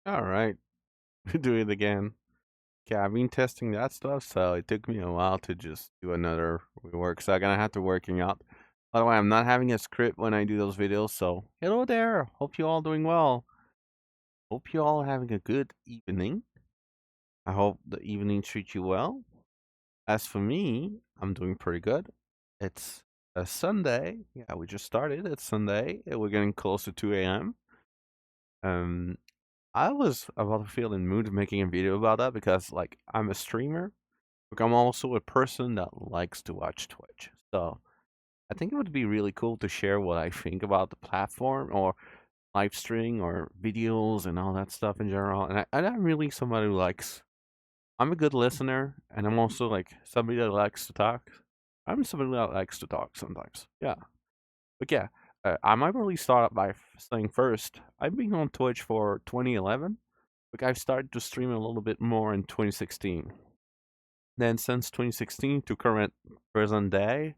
All right, do it again. Yeah, I've been testing that stuff, so it took me a while to just do another rework. So I'm gonna have to working out. By the way, I'm not having a script when I do those videos, so hello there. Hope you all doing well. Hope you all having a good evening. I hope the evening treats you well. As for me, I'm doing pretty good. It's a Sunday. Yeah, we just started. It's Sunday. And we're getting close to 2 a.m. Um, I was about to feel in mood making a video about that because, like, I'm a streamer. Like, I'm also a person that likes to watch Twitch. So I think it would be really cool to share what I think about the platform or live streaming or videos and all that stuff in general. And I'm really somebody who likes, I'm a good listener and I'm also like somebody that likes to talk. I'm somebody that likes to talk sometimes. Yeah. But yeah, I might really start by saying first, I've been on Twitch for 2011. Like I've started to stream a little bit more in 2016. Then since 2016 to current present day,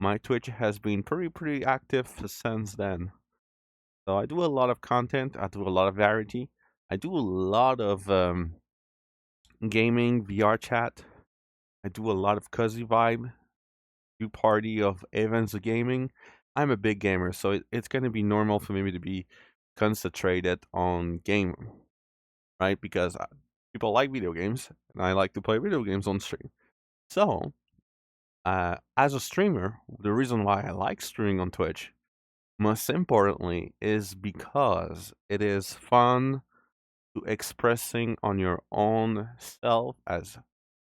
my Twitch has been pretty active since then. So I do a lot of content. I do a lot of variety. I do a lot of gaming, VR chat. I do a lot of cozy vibe, do party of events of gaming. I'm a big gamer, so it's going to be normal for me to be concentrated on gaming, right? Because people like video games, and I like to play video games on stream. So as a streamer, the reason why I like streaming on Twitch, most importantly, is because it is fun to expressing on your own self as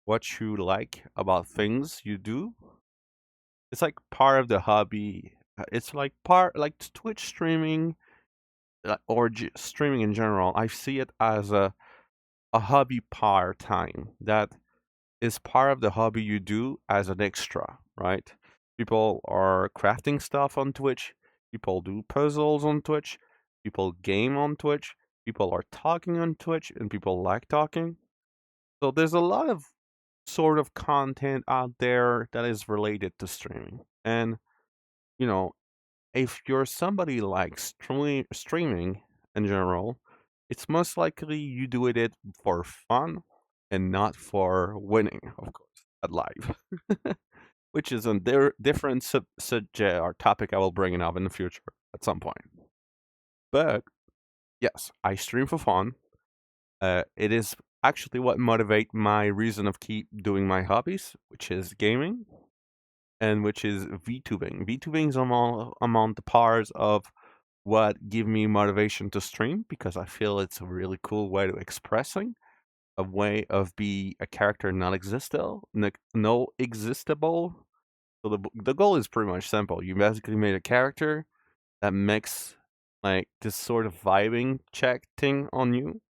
what you like about things you do. It's like part of the hobby. It's like part like Twitch streaming or streaming in general. I see it as a hobby part time that is part of the hobby you do as an extra, right? People are crafting stuff on Twitch. People do puzzles on Twitch. People game on Twitch. People are talking on Twitch and people like talking. So there's a lot of sort of content out there that is related to streaming. And, you know, if you're somebody like streaming in general, it's most likely you do it for fun and not for winning, of course, at live, which is a different subject or topic I will bring it up in the future at some point. But yes, I stream for fun. It is actually what motivate my reason of keep doing my hobbies, which is gaming and which is VTubing. VTubing is among the parts of what give me motivation to stream because I feel it's a really cool way to expressing a way of be a character not existable, no existable. So the goal is pretty much simple. You basically made a character that makes like this sort of vibing check thing on you,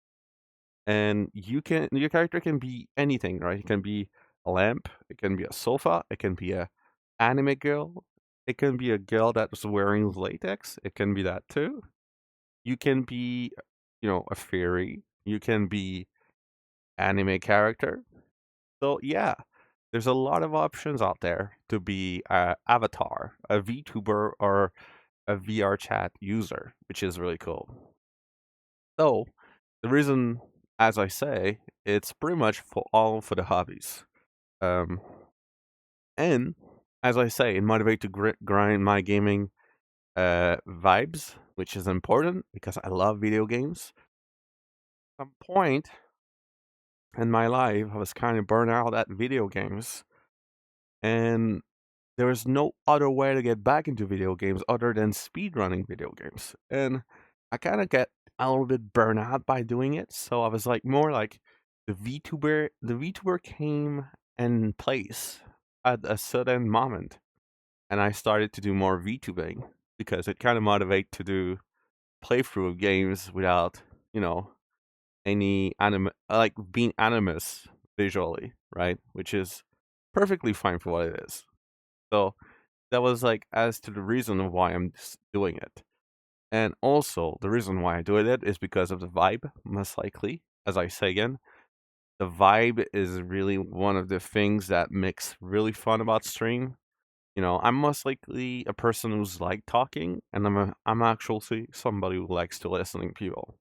and your character can be anything, right? It can be a lamp, it can be a sofa, it can be a anime girl, it can be a girl that's wearing latex, it can be that too. You can be, a fairy. You can be anime character. So yeah, there's a lot of options out there to be a avatar, a VTuber, or a VR chat user, which is really cool. So the reason, as I say, it's pretty much for all for the hobbies. Um, and as I say, it motivate to grind my gaming vibes, which is important because I love video games. At some point in my life, I was kind of burned out at video games, and there was no other way to get back into video games other than speedrunning video games. And I kind of get a little bit burned out by doing it, so I was like more like The VTuber came in place at a certain moment, and I started to do more VTubing because it kind of motivate to do playthrough of games without, you know, any like being animus visually, right? Which is perfectly fine for what it is. So that was like as to the reason of why I'm doing it. And also the reason why I do it is because of the vibe, most likely. As I say again, the vibe is really one of the things that makes really fun about stream. I'm most likely a person who's like talking, and I'm actually somebody who likes to listening people.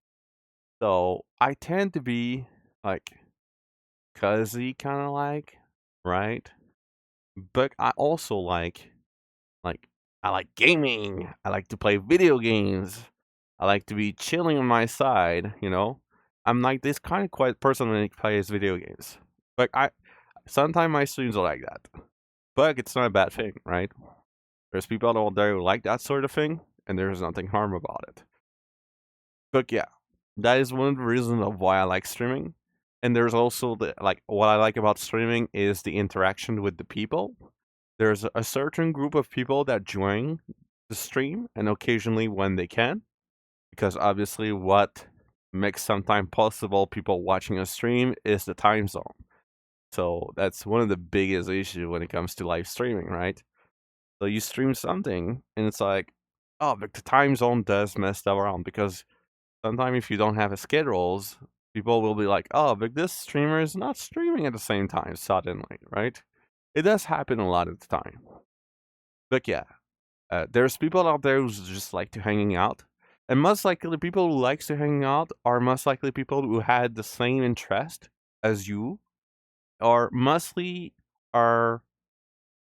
So I tend to be like cozy kind of like, right? But I also like I like gaming. I like to play video games. I like to be chilling on my side, you know? I'm like this kind of quiet person when he plays video games. But I sometimes my streams are like that. But it's not a bad thing, right? There's people out there who like that sort of thing, and there's nothing harm about it. But yeah, that is one of the reasons of why I like streaming. And there's also the like what I like about streaming is the interaction with the people. There's a certain group of people that join the stream, and occasionally when they can, because obviously what makes sometime possible people watching a stream is the time zone. So that's one of the biggest issues when it comes to live streaming, right? So you stream something and it's like, oh, but the time zone does mess that around because sometimes if you don't have a schedules, people will be like, oh, but this streamer is not streaming at the same time suddenly, right? It does happen a lot of the time. But yeah, there's people out there who just like to hanging out. And most likely the people who likes to hang out are most likely people who had the same interest as you, or mostly are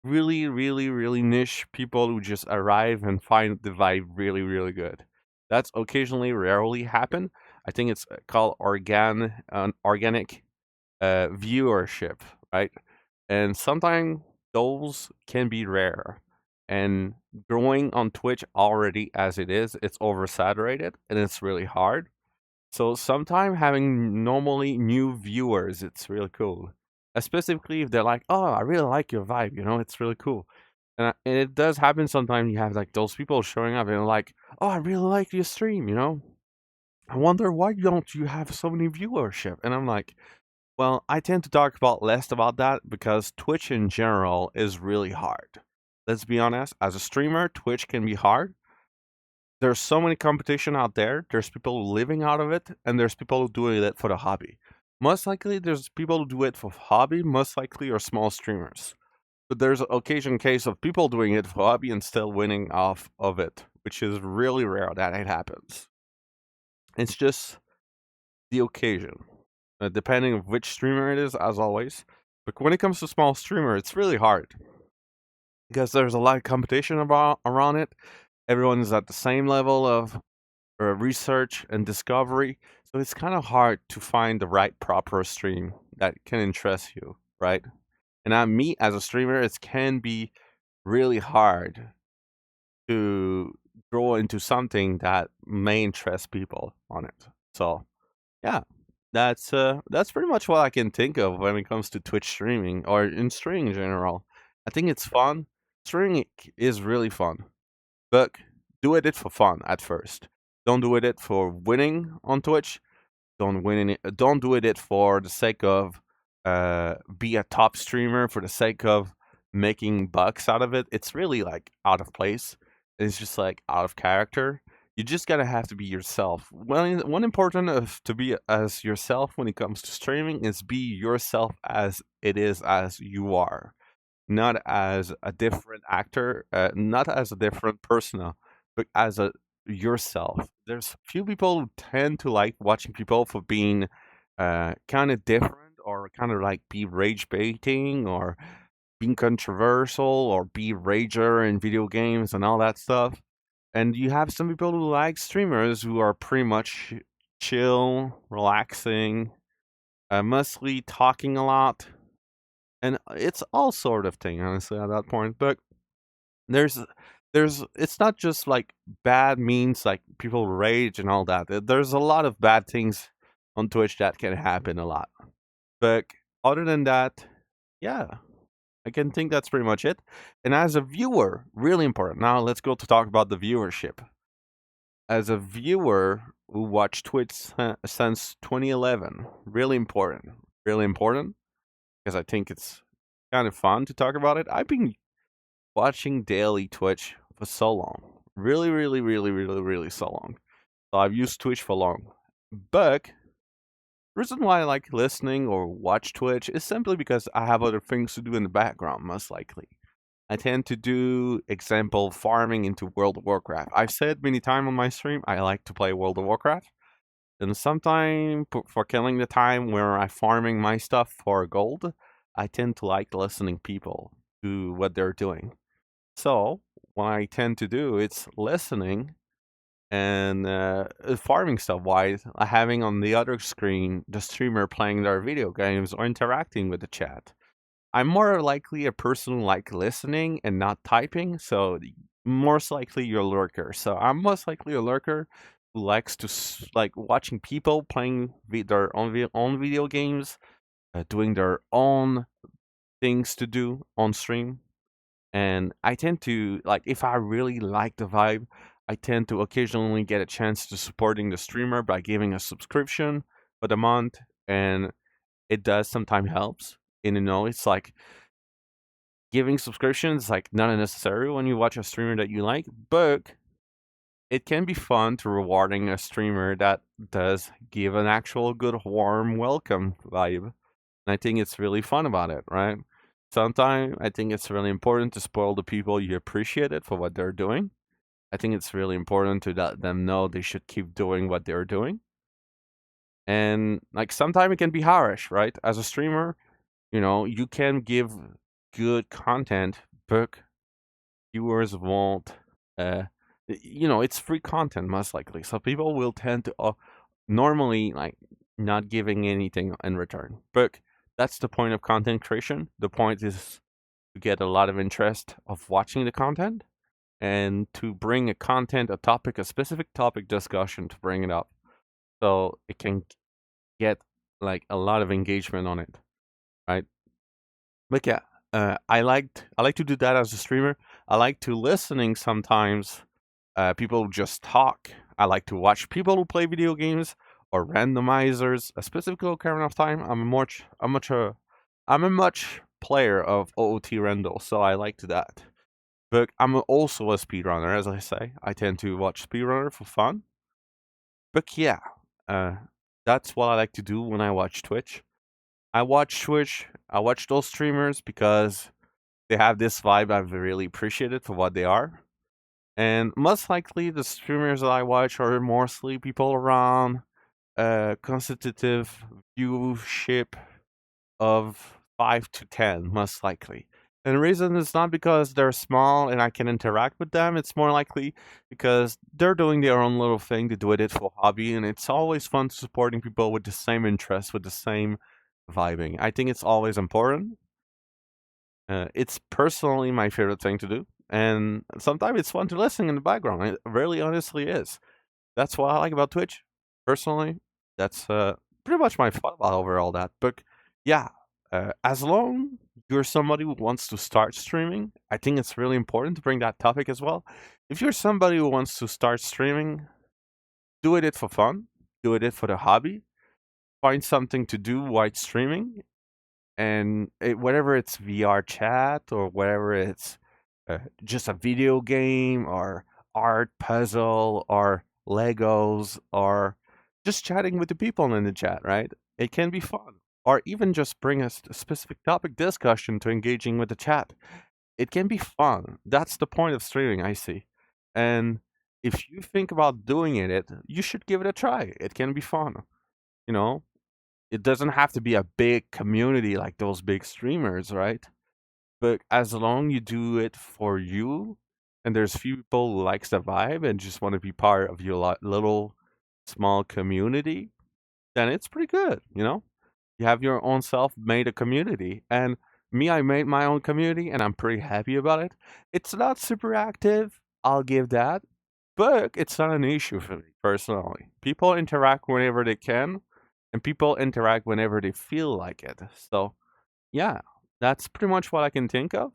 really, really, really niche people who just arrive and find the vibe really, really good. That's occasionally rarely happen. I think it's called organic viewership, right? And sometimes those can be rare. And growing on Twitch already as it is, it's oversaturated and it's really hard. So sometimes having normally new viewers, it's really cool. Especially if they're like, "Oh, I really like your vibe," it's really cool. And it does happen sometimes. You have like those people showing up and they're like, "Oh, I really like your stream. I wonder why don't you have so many viewership?" And I'm like, well, I tend to talk about less about that because Twitch in general is really hard. Let's be honest, as a streamer, Twitch can be hard. There's so many competition out there. There's people living out of it, and there's people doing it for the hobby. Most likely, there's people who do it for hobby. Most likely, are small streamers. But there's an occasion case of people doing it for hobby and still winning off of it, which is really rare that it happens. It's just the occasion, depending of which streamer it is, as always. But when it comes to small streamer, it's really hard because there's a lot of competition around it. Everyone's at the same level of research and discovery. So it's kind of hard to find the right proper stream that can interest you, right? And me as a streamer, it can be really hard to grow into something that may interest people on it. So yeah, that's pretty much what I can think of when it comes to Twitch streaming or in streaming in general. I think it's fun. Streaming is really fun. But do it for fun at first. Don't do it for winning on Twitch. Don't do it for the sake of be a top streamer for the sake of making bucks out of it. It's really like out of place. It's just like out of character. You just gotta have to be yourself. One important of to be as yourself when it comes to streaming is be yourself as it is as you are, not as a different actor, not as a different persona, but as a yourself. There's few people who tend to like watching people for being kind of different or kind of like be rage baiting or being controversial or be rager in video games and all that stuff. And you have some people who like streamers who are pretty much chill, relaxing, mostly talking a lot, and it's all sort of thing honestly at that point. But there's it's not just like bad means like people rage and all that. There's a lot of bad things on Twitch that can happen a lot. But other than that, yeah, I can think that's pretty much it. And as a viewer, really important. Now let's go to talk about the viewership. As a viewer who watched Twitch since 2011, really important because I think it's kind of fun to talk about it. I've been watching daily Twitch for so long. Really, really, really, really, really so long. So I've used Twitch for long. But the reason why I like listening or watch Twitch is simply because I have other things to do in the background, most likely. I tend to do example farming into World of Warcraft. I've said many times on my stream I like to play World of Warcraft. And sometime for killing the time where I'm farming my stuff for gold, I tend to like listening people to what they're doing. So what I tend to do, it's listening and farming stuff wise, having on the other screen the streamer playing their video games or interacting with the chat. I'm more likely a person who like listening and not typing, so most likely you're a lurker. So I'm most likely a lurker who likes to like watching people playing their own video games, doing their own things to do on stream. And I tend to like if I really like the vibe, I tend to occasionally get a chance to supporting the streamer by giving a subscription for the month, and it does sometimes helps. And it's like giving subscriptions like not necessary when you watch a streamer that you like, but it can be fun to rewarding a streamer that does give an actual good warm welcome vibe. And I think it's really fun about it, right? Sometimes I think it's really important to spoil the people you appreciate it for what they're doing. I think it's really important to let them know they should keep doing what they're doing. And like sometimes it can be harsh, right? As a streamer, you can give good content, but viewers won't. Uh, it's free content most likely, so people will tend to normally like not giving anything in return. But that's the point of content creation. The point is to get a lot of interest of watching the content and to bring a topic, a specific topic discussion to bring it up, so it can get like a lot of engagement on it, right? But yeah, I like to do that as a streamer. I like to listening sometimes. People just talk. I like to watch people who play video games or randomizers. A specific current of time, I'm a much player of OOT Randall, so I like to that. But I'm also a speedrunner, as I say. I tend to watch speedrunner for fun. But yeah, uh, that's what I like to do when I watch Twitch. I watch Twitch. I watch those streamers because they have this vibe I've really appreciated for what they are. And most likely, the streamers that I watch are mostly people around constitutive viewership of 5 to 10, most likely. And the reason is not because they're small and I can interact with them. It's more likely because they're doing their own little thing. They do it for hobby, and it's always fun supporting people with the same interests, with the same vibing. I think it's always important. It's personally my favorite thing to do, and sometimes it's fun to listen in the background. It really, honestly is. That's what I like about Twitch. Personally, that's pretty much my thought about overall that. But yeah, as long you're somebody who wants to start streaming, I think it's really important to bring that topic as well. If you're somebody who wants to start streaming, do it for fun, do it for the hobby, find something to do while streaming, and whatever it's VR chat or whatever it's just a video game or art puzzle or Legos or just chatting with the people in the chat, right? It can be fun. Or even just bring a specific topic discussion to engaging with the chat. It can be fun. That's the point of streaming, I see. And if you think about doing it, you should give it a try. It can be fun. You know, it doesn't have to be a big community like those big streamers, right? But as long you do it for you, and there's few people who likes the vibe and just want to be part of your little small community, then it's pretty good. You have your own self-made a community, and me, I made my own community, and I'm pretty happy about it. It's not super active, I'll give that, but it's not an issue for me personally. People interact whenever they can, and people interact whenever they feel like it. So yeah, that's pretty much what I can think of.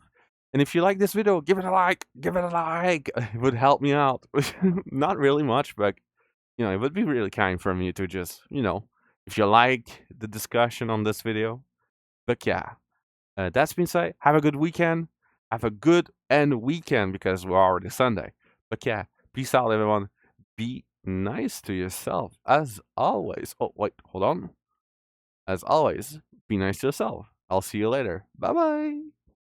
And if you like this video, give it a like. Give it a like. It would help me out. Not really much, but it would be really kind from you to just, if you like the discussion on this video. But yeah, that's been said. Have a good weekend. Have a good end weekend because we're already Sunday. But yeah, peace out, everyone. Be nice to yourself as always. Oh, wait, hold on. As always, be nice to yourself. I'll see you later. Bye bye.